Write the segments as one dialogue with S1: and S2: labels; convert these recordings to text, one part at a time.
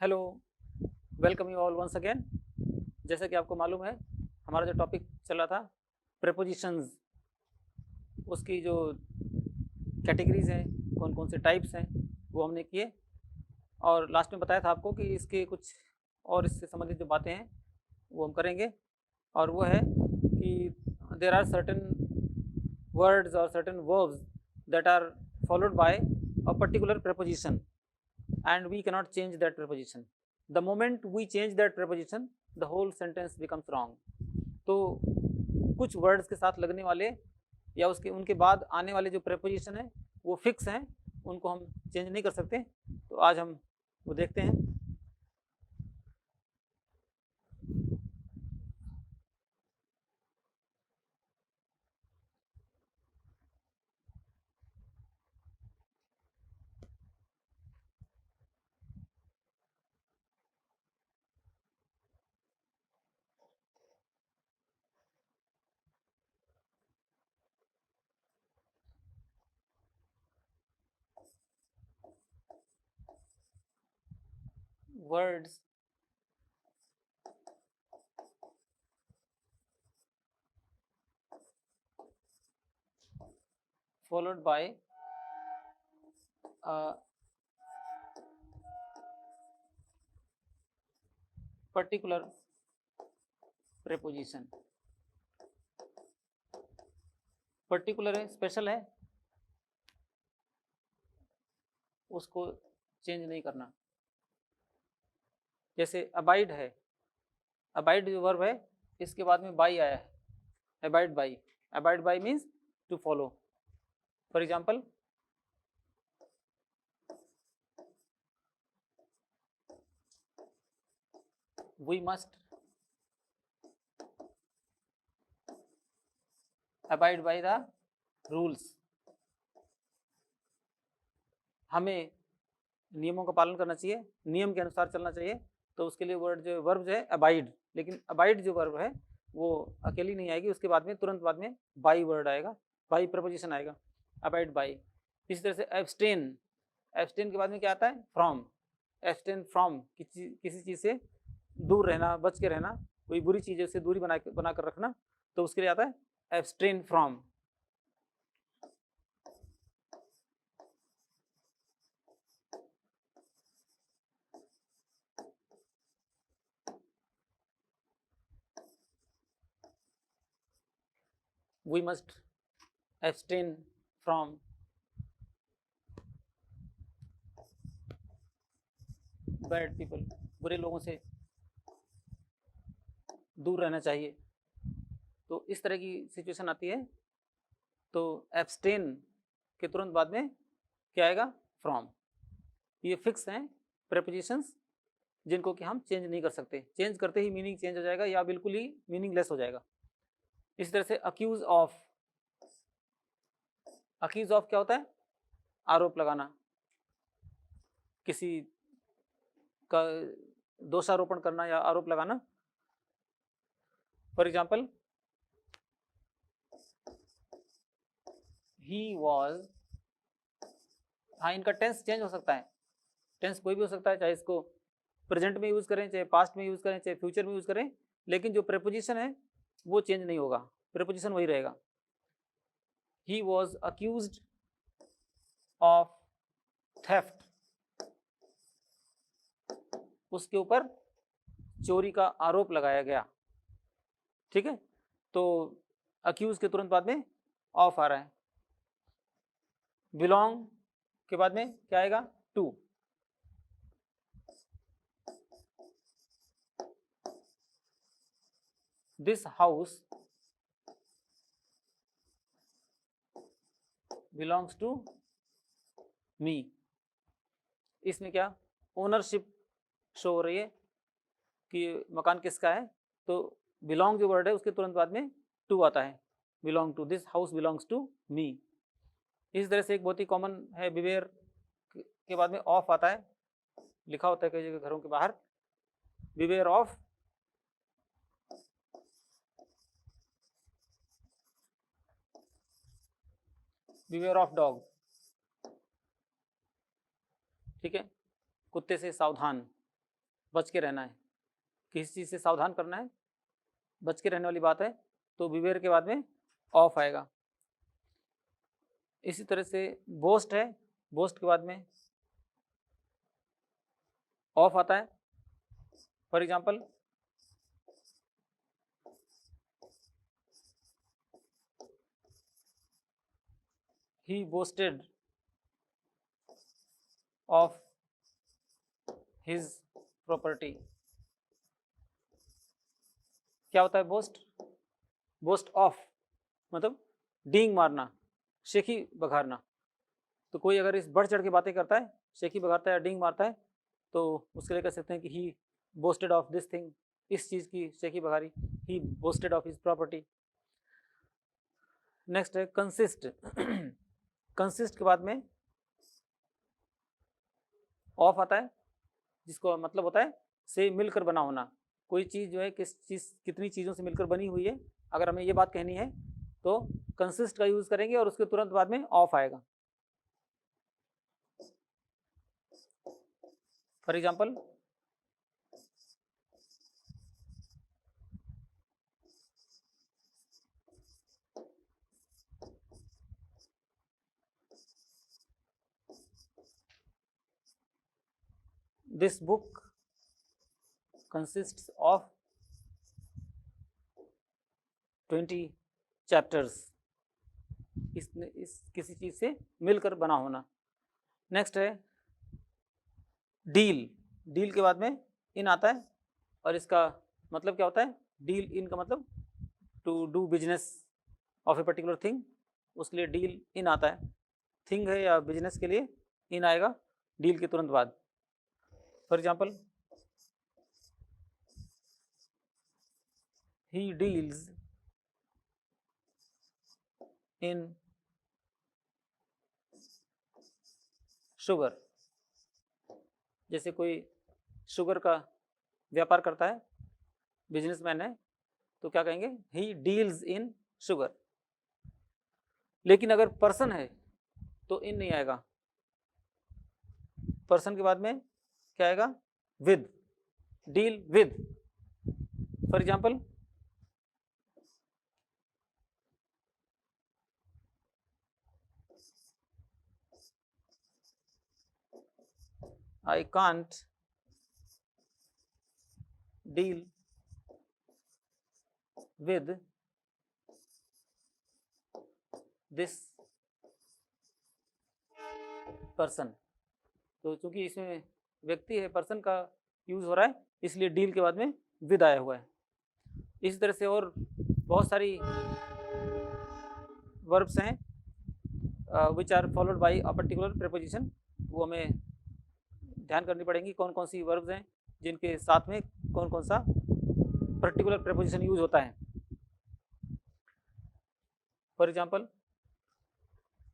S1: Hello, welcome you all once again. जैसा कि आपको मालूम है, हमारा जो टॉपिक चल रहा था प्रेपोजिशंस, उसकी जो कैटेगरीज हैं, कौन कौन से टाइप्स हैं, वो हमने किए। और लास्ट में बताया था आपको कि इसके कुछ और इससे संबंधित जो बातें हैं वो हम करेंगे। और वो है कि देर आर सर्टेन वर्ड्स और certain verbs that are followed by a particular preposition and we cannot change that preposition. The moment we change that preposition, the whole sentence becomes wrong. तो कुछ वर्ड्स के साथ लगने वाले या उसके उनके बाद आने वाले जो preposition है वो फिक्स हैं, उनको हम चेंज नहीं कर सकते। तो आज हम वो देखते हैं। Words followed by a particular preposition। Particular है, स्पेशल है, उसको चेंज नहीं करना। जैसे अबाइड है, अबाइड जो वर्ब है इसके बाद में बाई आया है, abide by. Abide by means to follow. For example, we must abide by the rules. हमें नियमों का पालन करना चाहिए, नियम के अनुसार चलना चाहिए। तो उसके लिए वर्ड जो वर्ब जो है अबाइड, लेकिन अबाइड जो वर्ब है वो अकेली नहीं आएगी, उसके बाद में तुरंत बाद में बाई वर्ड आएगा, बाई प्रपोजिशन आएगा, अबाइड बाई। इसी तरह से एब्सटेन, एब्सटेन के बाद में क्या आता है? फ्रॉम। एब्सटेन फ्रॉम, किसी चीज़ से दूर रहना, बच के रहना, कोई बुरी चीज़ है उससे दूरी बना कर रखना, तो उसके लिए आता है abstain from. We must abstain from bad people, बुरे लोगों से दूर रहना चाहिए। तो इस तरह की सिचुएशन आती है, तो एब्सटेन के तुरंत बाद में क्या आएगा? फ्रॉम। ये फिक्स हैं प्रेपोजिशंस, जिनको कि हम चेंज नहीं कर सकते। चेंज करते ही मीनिंग चेंज हो जाएगा या बिल्कुल ही मीनिंगलेस हो जाएगा। इसी तरह से अक्यूज ऑफ, अक्यूज ऑफ क्या होता है? आरोप लगाना, किसी का दोषारोपण करना या आरोप लगाना। फॉर एग्जाम्पल, ही वॉज, हाँ इनका टेंस चेंज हो सकता है, टेंस कोई भी हो सकता है, चाहे इसको प्रेजेंट में यूज करें, चाहे पास्ट में यूज करें, चाहे फ्यूचर में यूज करें, लेकिन जो प्रेपोजिशन है वो चेंज नहीं होगा, प्रेपोजिशन वही रहेगा। He was accused of theft, उसके ऊपर चोरी का आरोप लगाया गया। ठीक है, तो अक्यूज के तुरंत बाद में ऑफ आ रहा है। बिलोंग के बाद में क्या आएगा? To. This house belongs to me. इसमें क्या ओनरशिप शो हो रही है कि मकान किसका है, तो बिलोंग जो वर्ड है उसके तुरंत बाद में टू आता है, belong to, this house belongs to me. इस तरह से एक बहुत ही कॉमन है, बिवेयर के बाद में ऑफ आता है, लिखा होता है कई जगह घरों के बाहर, beware of beware of dog. ठीक है, कुत्ते से सावधान। बच के रहना है, किसी चीज़ से सावधान करना है, बच के रहने वाली बात है, तो बिवेयर के बाद में ऑफ आएगा। इसी तरह से बोस्ट है, बोस्ट के बाद में ऑफ आता है। For example, he boasted of his property. क्या होता है बोस्ट? बोस्ट ऑफ मतलब डींग मारना, शेखी बघारना। तो कोई अगर इस बढ़ चढ़ के बातें करता है, शेखी बघारता है या डींग मारता है, तो उसके लिए कह सकते हैं कि he boasted of this thing, इस चीज़ की शेखी बघारी, he boasted of his property. Next है कंसिस्ट। कंसिस्ट के बाद में ऑफ आता है, जिसको मतलब होता है से मिलकर बना होना। कोई चीज़ जो है किस चीज़ कितनी चीज़ों से मिलकर बनी हुई है, अगर हमें ये बात कहनी है तो कंसिस्ट का यूज़ करेंगे और उसके तुरंत बाद में ऑफ आएगा। For example, this book consists of 20 chapters। इस किसी चीज से मिलकर बना होना। नेक्स्ट है डील। डील के बाद में इन आता है और इसका मतलब क्या होता है? डील इन का मतलब to do business of a particular thing, उसके लिए डील इन आता है। थिंग है या बिजनेस के लिए इन आएगा डील के तुरंत बाद। For example, he deals in sugar। जैसे कोई शुगर का व्यापार करता है, बिजनेसमैन है, तो क्या कहेंगे? He deals in sugar. लेकिन अगर पर्सन है तो इन नहीं आएगा, पर्सन के बाद में क्या आएगा? With, deal with. For example, I can't deal with this person। तो चूंकि इसमें व्यक्ति है, पर्सन का यूज हो रहा है, इसलिए डील के बाद में विद आया हुआ है। इसी तरह से और बहुत सारी वर्ब्स हैं which are followed by a particular preposition. वो हमें ध्यान करनी पड़ेंगी कौन कौन सी वर्ब्स हैं जिनके साथ में कौन कौन सा पर्टिकुलर प्रीपोजिशन यूज होता है। फॉर एग्जाम्पल,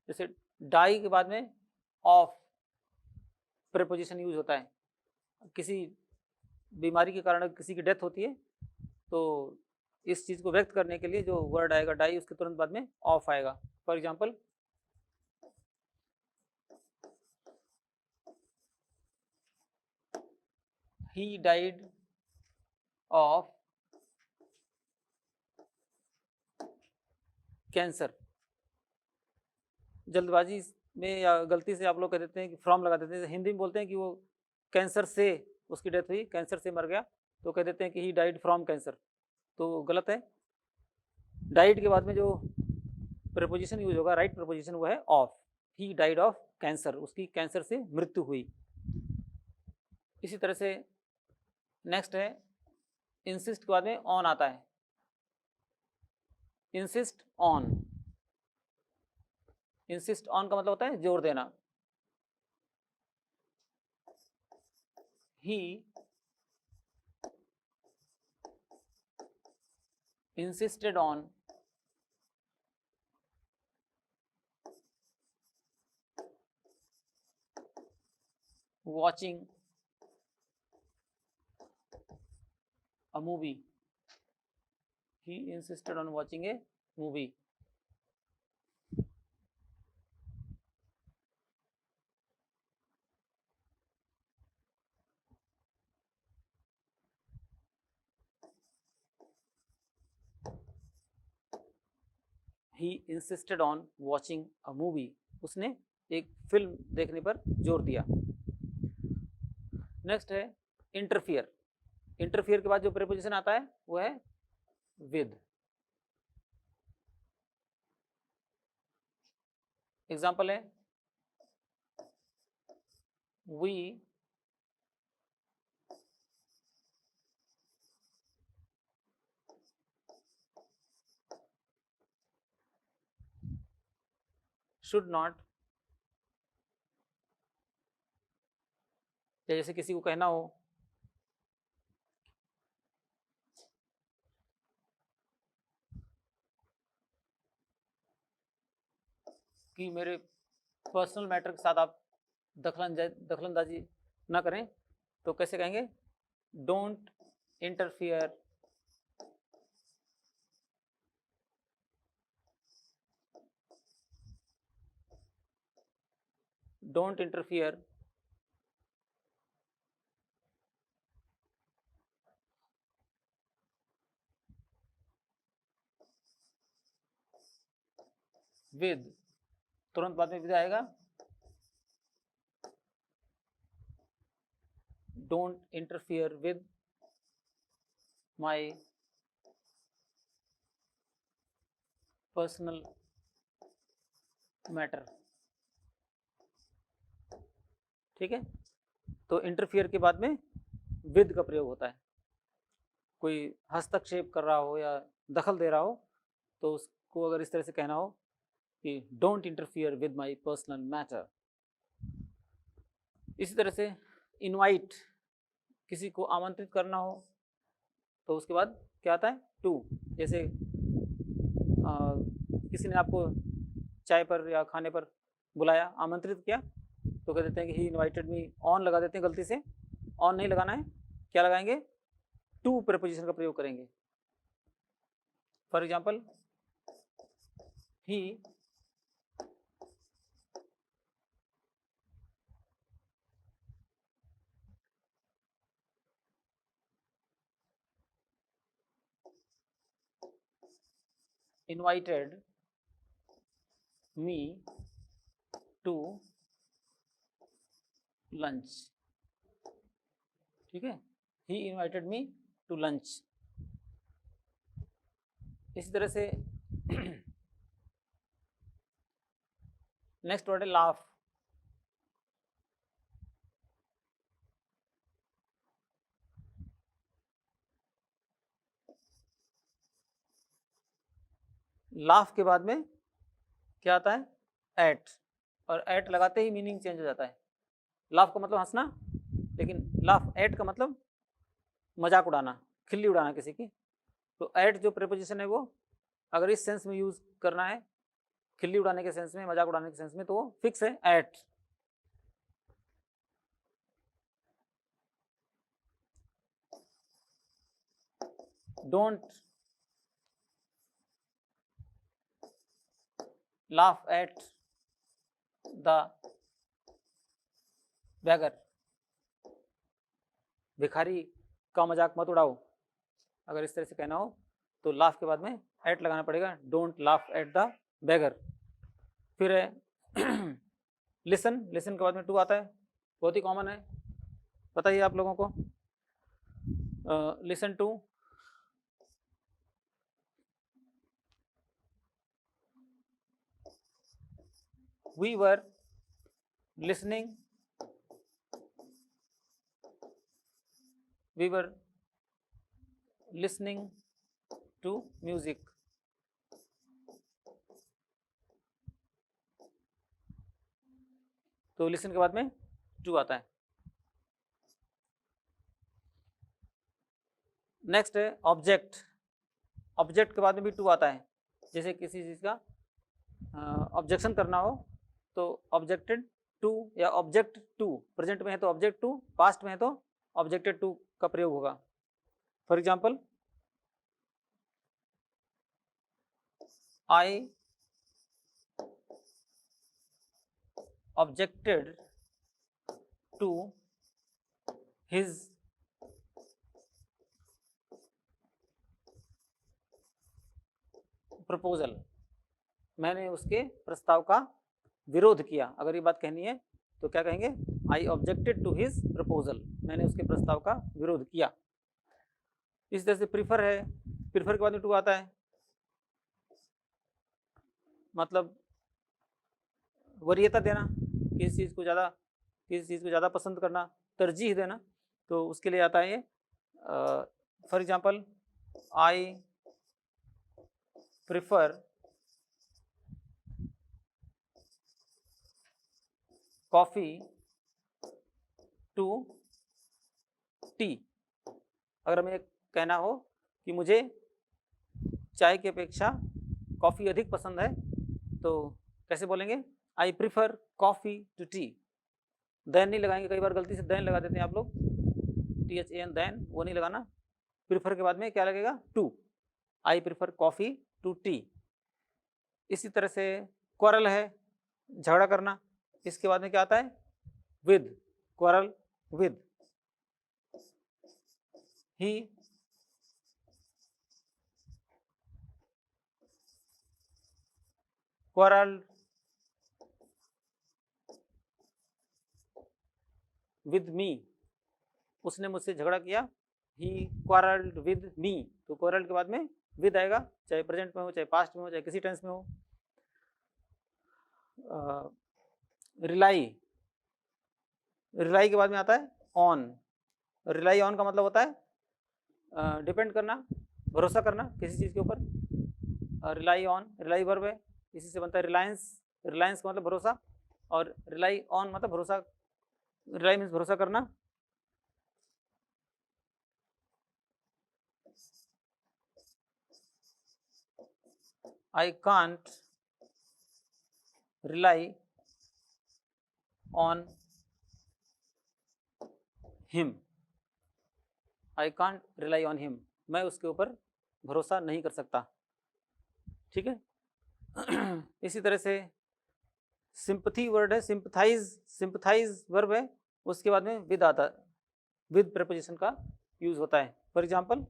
S1: जैसे डाई के बाद में ऑफ प्रीपोजिशन यूज होता है। किसी बीमारी के कारण किसी की डेथ होती है तो इस चीज को व्यक्त करने के लिए जो वर्ड आएगा डाई, उसके तुरंत बाद में ऑफ आएगा। For example, he died of cancer. जल्दबाजी में या गलती से आप लोग कह देते हैं कि फ्रॉम लगा देते हैं। हिंदी में बोलते हैं कि वो कैंसर से उसकी डेथ हुई, कैंसर से मर गया, तो कह देते हैं कि ही डाइड फ्रॉम कैंसर, तो गलत है। डाइड के बाद में जो प्रीपोजिशन यूज होगा, राइट प्रीपोजिशन, वो है of. He died of cancer, उसकी कैंसर से मृत्यु हुई। इसी तरह से नेक्स्ट है इंसिस्ट के बाद में ऑन आता है। इंसिस्ट ऑन, इंसिस्ट ऑन का मतलब होता है जोर देना। ही insisted on watching a movie। He insisted on watching a movie। He insisted on watching a movie, उसने एक फिल्म देखने पर जोर दिया। नेक्स्ट है इंटरफियर। इंटरफियर के बाद जो प्रीपोजिशन आता है वो है विद। एग्जाम्पल है वी शुड नॉट, जैसे किसी को कहना हो कि मेरे पर्सनल मैटर के साथ आप दखलंदाजी ना करें, तो कैसे कहेंगे? Don't interfere don't interfere with, तुरंत बाद में विद आएगा, don't interfere with my personal matter. ठीक है, तो इंटरफियर के बाद में विद का प्रयोग होता है। कोई हस्तक्षेप कर रहा हो या दखल दे रहा हो तो उसको अगर इस तरह से कहना हो कि don't interfere with my personal matter. इसी तरह से इनवाइट, किसी को आमंत्रित करना हो तो उसके बाद क्या आता है? टू। जैसे किसी ने आपको चाय पर या खाने पर बुलाया, आमंत्रित किया, तो कह देते हैं कि ही इनवाइटेड मी, ऑन लगा देते हैं गलती से, ऑन नहीं लगाना है, क्या लगाएंगे? टू प्रीपोजिशन का प्रयोग करेंगे। For example he invited me to lunch। ठीक है, he invited me to lunch। इसी तरह से नेक्स्ट वर्ड है लाफ। लाफ के बाद में क्या आता है? एट, और एट लगाते ही मीनिंग चेंज हो जाता है। लाफ का मतलब हंसना, लेकिन लाफ एट का मतलब मजाक उड़ाना, खिल्ली उड़ाना किसी की। तो एट जो प्रीपोजिशन है वो अगर इस सेंस में यूज करना है, खिल्ली उड़ाने के सेंस में, मजाक उड़ाने के सेंस में, तो वो फिक्स है at. Don't laugh at the beggar, भिखारी का मजाक मत उड़ाओ। अगर इस तरह से कहना हो तो लाफ के बाद में एट लगाना पड़ेगा, don't laugh at the bagger. फिर है लिसन। लिसन के बाद में टू आता है, बहुत ही कॉमन है, पता ही आप लोगों को। Listen to, we were listening, we were listening to music। तो लिसन के बाद में टू आता है। नेक्स्ट है ऑब्जेक्ट। ऑब्जेक्ट के बाद में भी टू आता है। जैसे किसी चीज का ऑब्जेक्शन करना हो तो ऑब्जेक्टेड टू या ऑब्जेक्ट टू, प्रेजेंट में है तो ऑब्जेक्ट टू, पास्ट में है तो ऑब्जेक्टेड टू का प्रयोग होगा। For example I objected to his proposal। मैंने उसके प्रस्ताव का विरोध किया। अगर ये बात कहनी है तो क्या कहेंगे, आई ऑब्जेक्टेड टू हिज प्रपोजल, मैंने उसके प्रस्ताव का विरोध किया। इस तरह से प्रीफर है, प्रीफर के बाद में टू आता है, मतलब वरीयता देना, किसी चीज़ को ज़्यादा पसंद करना, तरजीह देना, तो उसके लिए आता है ये। For example, I prefer coffee to tea. अगर हमें कहना हो कि मुझे चाय की अपेक्षा कॉफ़ी अधिक पसंद है, तो कैसे बोलेंगे, I prefer coffee to tea. Than नहीं लगाएंगे, कई बार गलती से देन लगा देते हैं आप लोग, THAN, देन, वो नहीं लगाना। प्रिफर के बाद में क्या लगेगा, to, I prefer coffee to tea. इसी तरह से क्वारल है, झगड़ा करना, इसके बाद में क्या आता है, with, quarrel with, he quarreled with me, उसने मुझसे झगड़ा किया। he quarreled with me, तो quarreled के बाद में with आएगा, चाहे प्रेजेंट में हो, चाहे पास्ट में हो, चाहे किसी टेंस में हो। रिलाई, रिलाई के बाद में आता है ऑन। रिलाई ऑन का मतलब होता है डिपेंड करना, भरोसा करना किसी चीज़ के ऊपर। रिलाई ऑन, रिलाई वर्ब है, इसी से बनता है रिलायंस। रिलायंस का मतलब भरोसा, और रिलाई ऑन मतलब भरोसा, रिलाई मीन्स भरोसा करना। I can't rely on him, I can't rely on him, मैं उसके ऊपर भरोसा नहीं कर सकता। ठीक है। इसी तरह से सिंपथी वर्ड है, सिंपथाइज, सिंपथाइज वर्ब है, उसके बाद में विद आता, विद प्रीपोजिशन का यूज होता है। For example,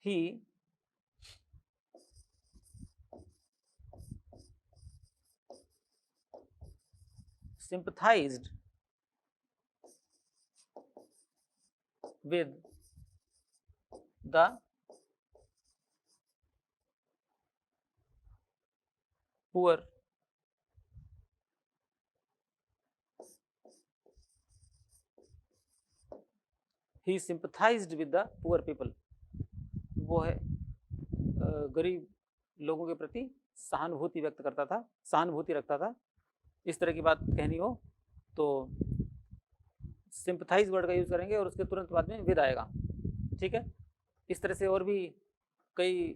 S1: he sympathized with the poor he sympathized with the poor people, वो है गरीब लोगों के प्रति सहानुभूति व्यक्त करता था, सहानुभूति रखता था। इस तरह की बात कहनी हो तो सिंपथाइज वर्ड का यूज करेंगे और उसके तुरंत बाद में विद आएगा। ठीक है। इस तरह से और भी कई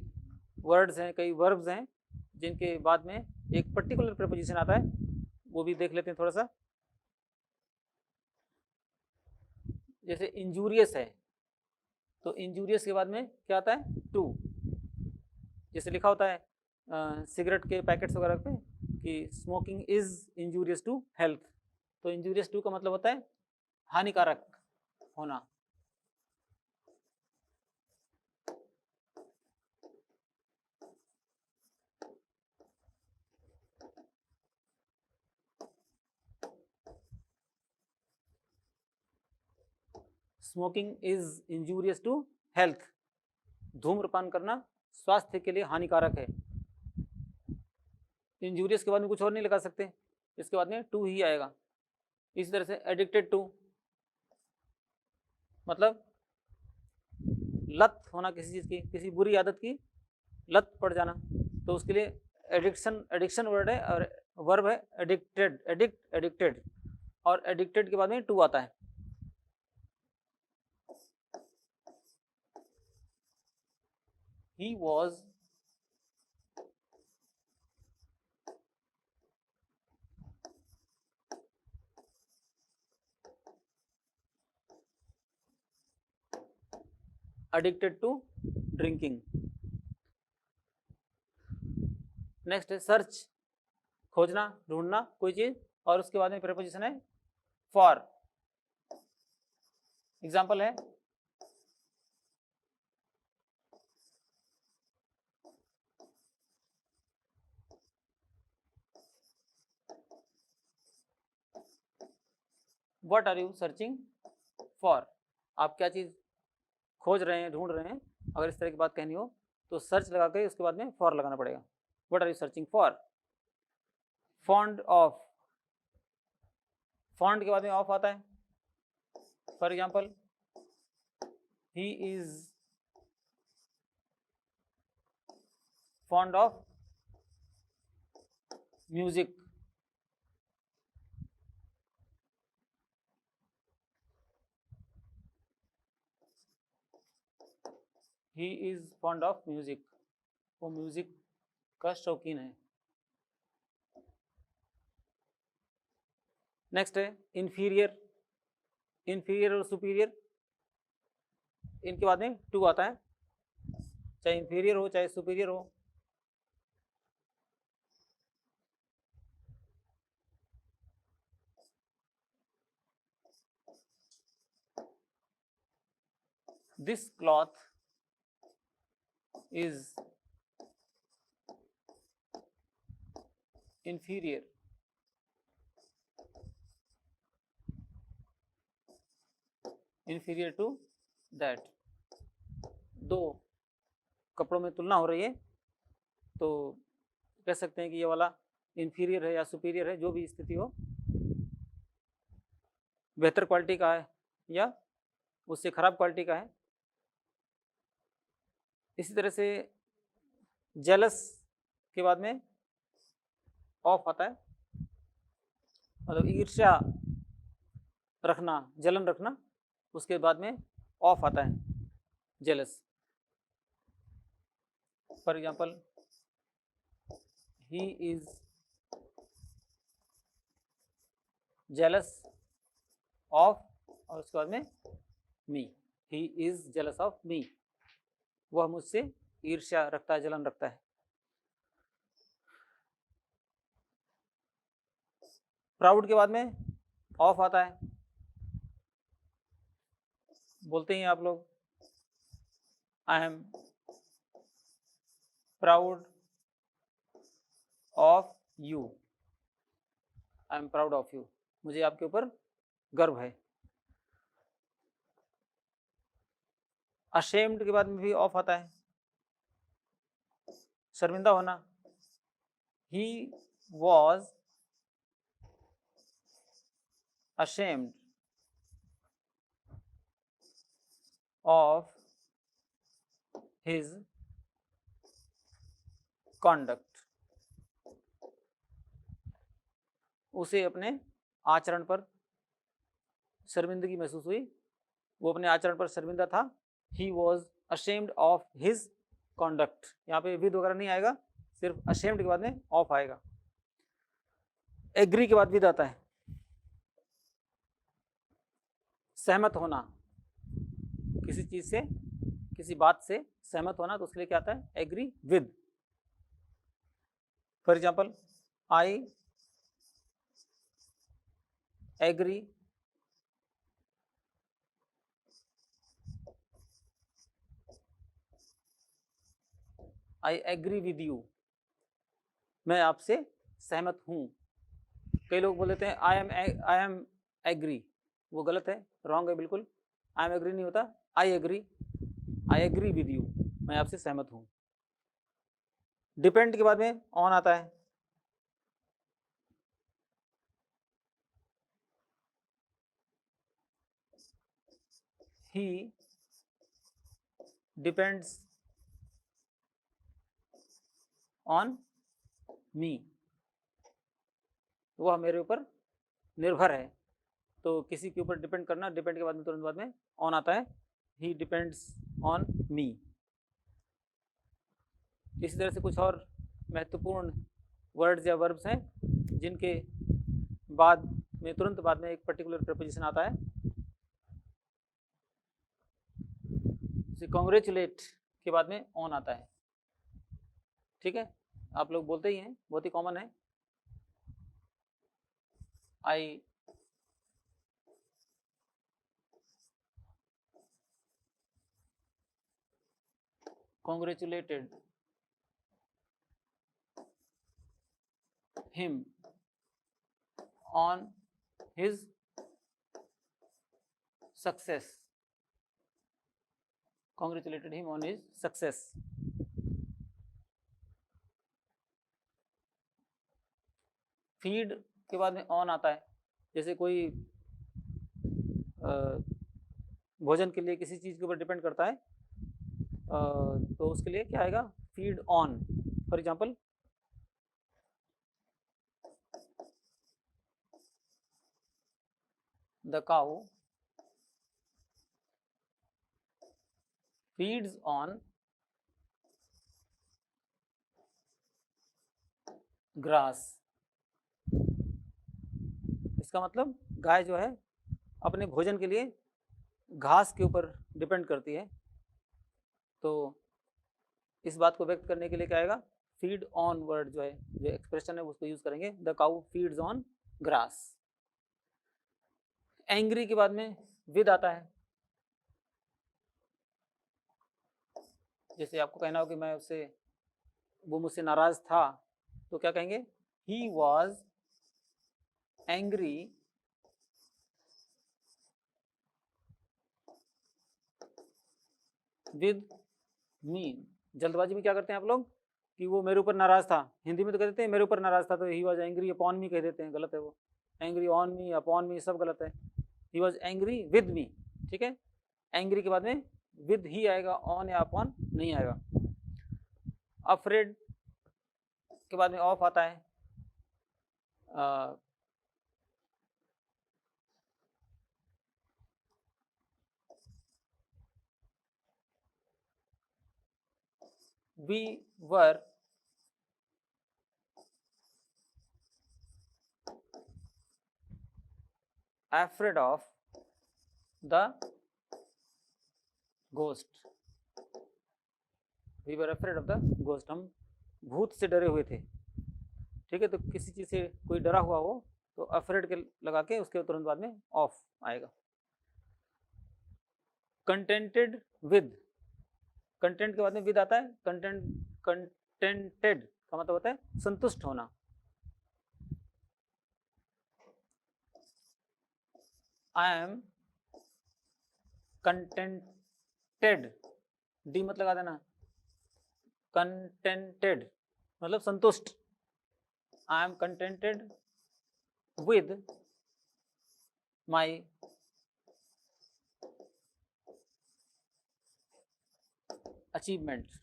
S1: वर्ड्स हैं, कई वर्ब्स हैं जिनके बाद में एक पर्टिकुलर प्रीपोजिशन आता है, वो भी देख लेते हैं थोड़ा सा। जैसे इंजूरियस है, तो इंजूरियस के बाद में क्या आता है, टू। जैसे लिखा होता है सिगरेट के पैकेट्स वगैरह पे कि smoking is injurious to health, तो इंजूरियस टू का मतलब होता है हानिकारक होना। Smoking is injurious to health, धूम्रपान करना स्वास्थ्य के लिए हानिकारक है। इंजूरियस के बाद में कुछ और नहीं लगा सकते, इसके बाद में टू ही आएगा। इसी तरह से एडिक्टेड टू मतलब लत होना किसी चीज़ की, किसी बुरी आदत की लत पड़ जाना, तो उसके लिए एडिक्शन, एडिक्शन वर्ड है और वर्ब है एडिक्टेड, एडिक्टेड, और एडिक्टेड के बाद में टू आता है। He was addicted to drinking। Next है सर्च, खोजना, ढूंढना कोई चीज, और उसके बाद में प्रीपोजिशन है फॉर। एग्जाम्पल है what are you searching for. आप क्या चीज खोज रहे हैं, ढूंढ रहे हैं। अगर इस तरह की बात कहनी हो तो सर्च लगा के उसके बाद में फॉर लगाना पड़ेगा। What are you searching for. Fond of, fond के बाद में ऑफ आता है। For example he is fond of music. He is fond of music, वो म्यूजिक का शौकीन है। नेक्स्ट है इंफीरियर। इंफीरियर और सुपीरियर, इनके बाद में टू आता है, चाहे इंफीरियर हो चाहे सुपीरियर हो। This cloth is inferior inferior to that। दो कपड़ों में तुलना हो रही है तो कह सकते हैं कि ये वाला इंफीरियर है या सुपीरियर है, जो भी स्थिति हो, बेहतर क्वालिटी का है या उससे खराब क्वालिटी का है। इसी तरह से जेलस के बाद में ऑफ आता है, मतलब ईर्ष्या रखना, जलन रखना, उसके बाद में ऑफ आता है jealous. For example he is jealous of, और उसके बाद में me, he is jealous of me, वह मुझसे ईर्ष्या रखता है, जलन रखता है। प्राउड के बाद में ऑफ आता है, बोलते ही आप लोग I am proud of you, I am proud of you, मुझे आपके ऊपर गर्व है। अशेम्ड के बाद में भी ऑफ आता है, शर्मिंदा होना। He was ashamed of his conduct, उसे अपने आचरण पर शर्मिंदगी महसूस हुई, वो अपने आचरण पर शर्मिंदा था। He was ashamed of his conduct, यहाँ पे विद वगैरह नहीं आएगा, सिर्फ ashamed के बाद में ऑफ आएगा। एग्री के बाद विद आता है, सहमत होना, किसी चीज से, किसी बात से सहमत होना, तो उसके लिए क्या आता है, agree with. For example I agree I agree with you, मैं आपसे सहमत हूं। कई लोग बोल देते हैं आई एम एग्री, वो गलत है, रॉन्ग है बिल्कुल। आई एम एग्री नहीं होता, आई एग्री विद यू, मैं आपसे सहमत हूं। डिपेंड के बाद में ऑन आता है, ही डिपेंड्स ऑन मी, वह मेरे ऊपर निर्भर है। तो किसी के ऊपर डिपेंड करना, डिपेंड के बाद में तुरंत बाद में ऑन आता है, ही डिपेंड्स ऑन मी। इसी तरह से कुछ और महत्वपूर्ण वर्ड्स या वर्ब्स हैं जिनके बाद में, तुरंत बाद में एक पर्टिकुलर प्रीपोजिशन आता है। कॉन्ग्रेचुलेट के बाद में ऑन आता है, ठीक है, आप लोग बोलते ही हैं, बहुत ही कॉमन है। आई congratulated him on his success. Congratulated him on his success. Feed के बाद में ऑन आता है, जैसे कोई भोजन के लिए किसी चीज़ के ऊपर डिपेंड करता है, तो उसके लिए क्या आएगा, feed on. For example, the cow feeds on grass. इसका मतलब गाय जो है अपने भोजन के लिए घास के ऊपर डिपेंड करती है. तो इस बात को व्यक्त करने के लिए क्या आएगा, फीड ऑन वर्ड जो है, जो एक्सप्रेशन है उसको यूज करेंगे, the cow feeds on grass. Angry के बाद में विद आता है. जैसे आपको कहना हो कि मैं उससे, वो मुझसे नाराज था, तो क्या कहेंगे, he was angry with me. जल्दबाजी में क्या करते हैं आप लोग कि वो मेरे ऊपर नाराज था, हिंदी में तो कह देते हैं मेरे ऊपर नाराज था, तो ही वॉज एंग्री अपॉन मी कह देते हैं, गलत है वो. एंग्री ऑन मी, अपॉन मी, सब गलत है. He was angry with me. ठीक है, एंग्री के बाद में विद ही आएगा, ऑन या अपॉन नहीं आएगा. अफ्रेड के बाद में ऑफ आता है. we were afraid of the ghost. We were afraid of the ghost. हम भूत से डरे हुए थे. ठीक है, तो किसी चीज से कोई डरा हुआ हो तो अफ्रेड के लगा के उसके तुरंत बाद में ऑफ आएगा. कंटेंटेड विद, कंटेंट के बाद में विद आता है. कंटेंटेड का मतलब होता है संतुष्ट होना. आई एम कंटेंटेड, डी मत लगा देना, कंटेंटेड मतलब संतुष्ट. I am contented with my achievement.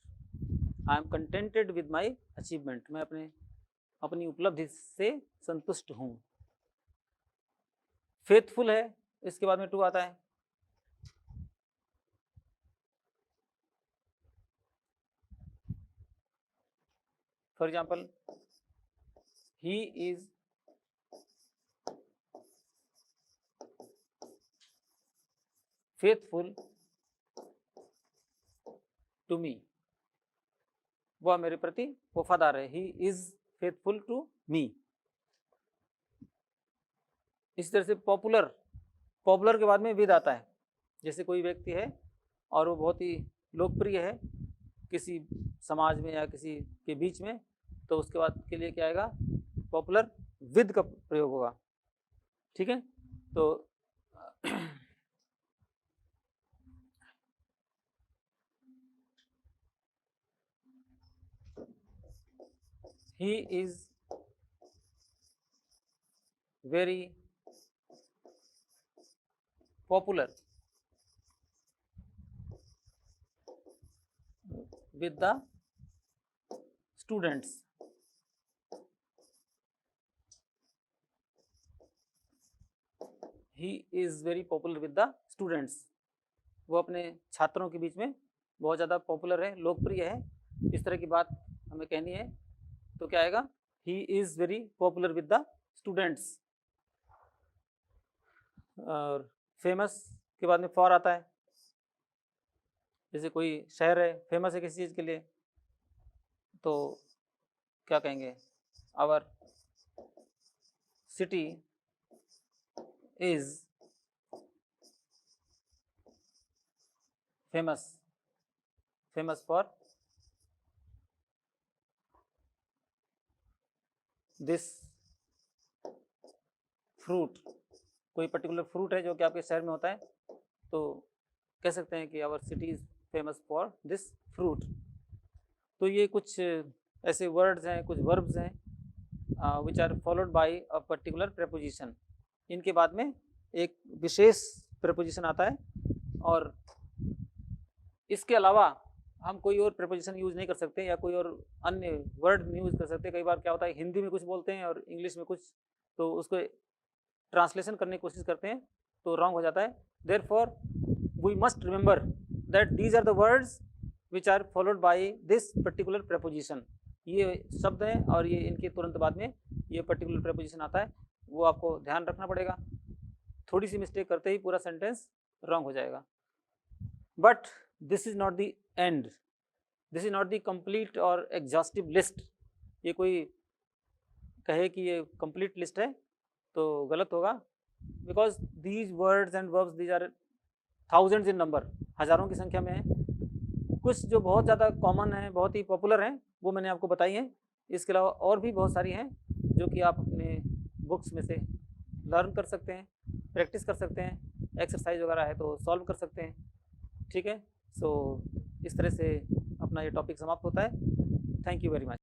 S1: I am contented with my achievement, मैं अपनी उपलब्धि से संतुष्ट हूं. फेथफुल है, इसके बाद में टू आता है. For example, he is faithful to me, वह मेरे प्रति वफादार है. He is faithful to me. इस तरह से पॉपुलर, पॉपुलर के बाद में विद आता है. जैसे कोई व्यक्ति है और वो बहुत ही लोकप्रिय है किसी समाज में या किसी के बीच में, तो उसके बाद के लिए क्या आएगा, पॉपुलर विद का प्रयोग होगा. ठीक है, तो he is very popular with the students. He is very popular with the students. वो अपने छात्रों के बीच में बहुत ज़्यादा पॉपुलर है, लोकप्रिय है. इस तरह की बात हमें कहनी है तो क्या आएगा, he is very popular with the students. और फेमस के बाद में फॉर आता है. जैसे कोई शहर है, फेमस है किसी चीज़ के लिए, तो क्या कहेंगे, our city is famous, famous for this fruit, कोई पर्टिकुलर फ्रूट है जो कि आपके शहर में होता है, तो कह सकते हैं कि our city is famous for this fruit. तो ये कुछ ऐसे वर्ड्स हैं, कुछ वर्ब्स हैं which are followed by a particular preposition. इनके बाद में एक विशेष प्रेपोजिशन आता है, और इसके अलावा हम कोई और प्रेपोजिशन यूज़ नहीं कर सकते या कोई और अन्य वर्ड नहीं यूज़ कर सकते। कई बार क्या होता है, हिंदी में कुछ बोलते हैं और इंग्लिश में कुछ, तो उसको ट्रांसलेशन करने की कोशिश करते हैं तो रॉन्ग हो जाता है। Therefore we must remember that these are the words which are followed by this particular preposition. ये शब्द हैं और ये इनके तुरंत बाद में ये पर्टिकुलर प्रेपोजिशन आता है, वो आपको ध्यान रखना पड़ेगा। थोड़ी सी मिस्टेक करते ही पूरा सेंटेंस रॉन्ग हो जाएगा। But this is not the end, this is not the complete और एग्जॉस्टिव लिस्ट। ये कोई कहे कि ये कंप्लीट लिस्ट है तो गलत होगा, because these words and verbs these are thousands in number, हज़ारों की संख्या में है। कुछ जो बहुत ज़्यादा कॉमन है, बहुत ही पॉपुलर हैं, वो मैंने आपको बताई हैं। इसके अलावा और भी बहुत सारी हैं जो कि आप अपने बुक्स में से लर्न कर सकते हैं, प्रैक्टिस कर सकते हैं, एक्सरसाइज वगैरह है तो सॉल्व कर सकते हैं। ठीक है, सो इस तरह से अपना ये टॉपिक समाप्त होता है। Thank you very much.